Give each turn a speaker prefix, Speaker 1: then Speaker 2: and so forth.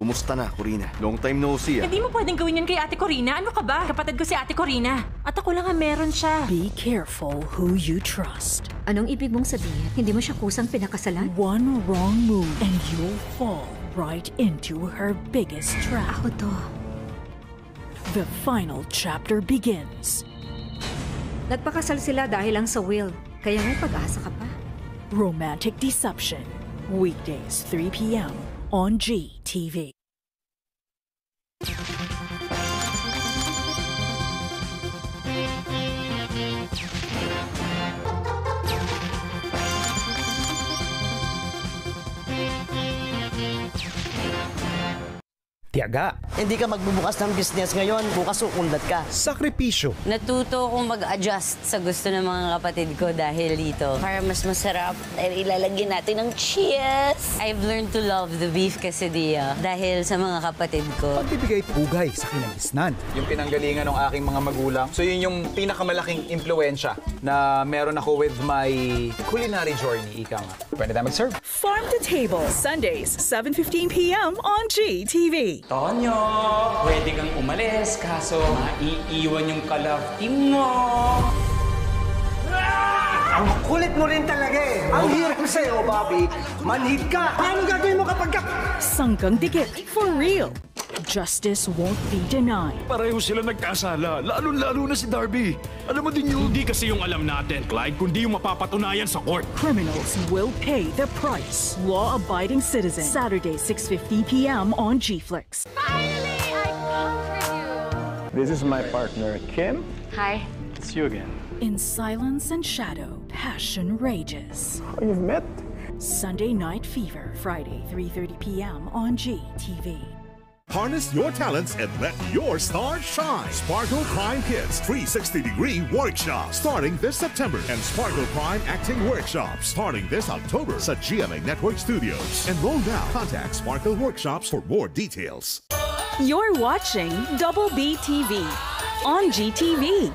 Speaker 1: Kumusta na, Corina? Long time no see, ah.
Speaker 2: Hindi mo pwedeng gawin yun kay Ate Corina. Ano ka ba? Kapatid ko si Ate Corina. At ako lang ang meron siya.
Speaker 3: Be careful who you trust.
Speaker 4: Anong ibig mong sabihin? Hindi mo siya kusang pinakasalan?
Speaker 3: One wrong move and you'll fall right into her biggest trap.
Speaker 4: Ako to.
Speaker 3: The final chapter begins.
Speaker 4: Nagpakasal sila dahil lang sa will. Kaya may pag-asa ka pa.
Speaker 3: Romantic Deception. Weekdays, 3 p.m. on GTV.
Speaker 5: Tiyaga.
Speaker 6: Hindi ka magbubukas ng business ngayon, bukas uunlad ka.
Speaker 5: Sakripisyo.
Speaker 7: Natuto akong mag-adjust sa gusto ng mga kapatid ko dahil dito. Para mas masarap, dahil ilalagyan natin ng cheese. I've learned to love the beef quesadilla dahil sa mga kapatid ko.
Speaker 5: Pagbibigay pugay sa kinagisnan.
Speaker 8: Yung pinanggalingan ng aking mga magulang. So yun yung pinakamalaking impluensya na meron ako with my culinary journey, ika nga. Pwede tayo mag-serve.
Speaker 3: Farm to Table, Sundays, 7:15 p.m. on GTV.
Speaker 9: Tonyo, pwede kang umalis, kaso maiiwan yung ka-love team mo.
Speaker 6: Ang kulit mo rin talaga eh. Ang hirap sa'yo, Bobby. Manhid ka. Paano gagawin mo kapag ka...
Speaker 3: Sangkang dikit, for real. Justice won't be denied.
Speaker 10: Pareho sila nagkasala, lalo-lalo na si Darby. Alam mo din yun. Hindi kasi yung alam natin, Clyde, kundi yung mapapatunayan sa court.
Speaker 3: Criminals will pay the price. Law-abiding citizen. Saturday, 6:50 p.m. on GFlix.
Speaker 2: Finally, I come for you.
Speaker 11: This is my partner, Kim.
Speaker 7: Hi.
Speaker 11: It's you again.
Speaker 3: In silence and shadow, passion rages.
Speaker 11: Oh, you've met?
Speaker 3: Sunday Night Fever, Friday, 3:30 p.m. on GTV.
Speaker 12: Harness your talents and let your stars shine. Sparkle Prime Kids 360-degree workshop starting this September and Sparkle Prime Acting Workshop starting this October sa GMA Network Studios. Enroll now. Contact Sparkle Workshops for more details.
Speaker 3: You're watching Double B TV on GTV.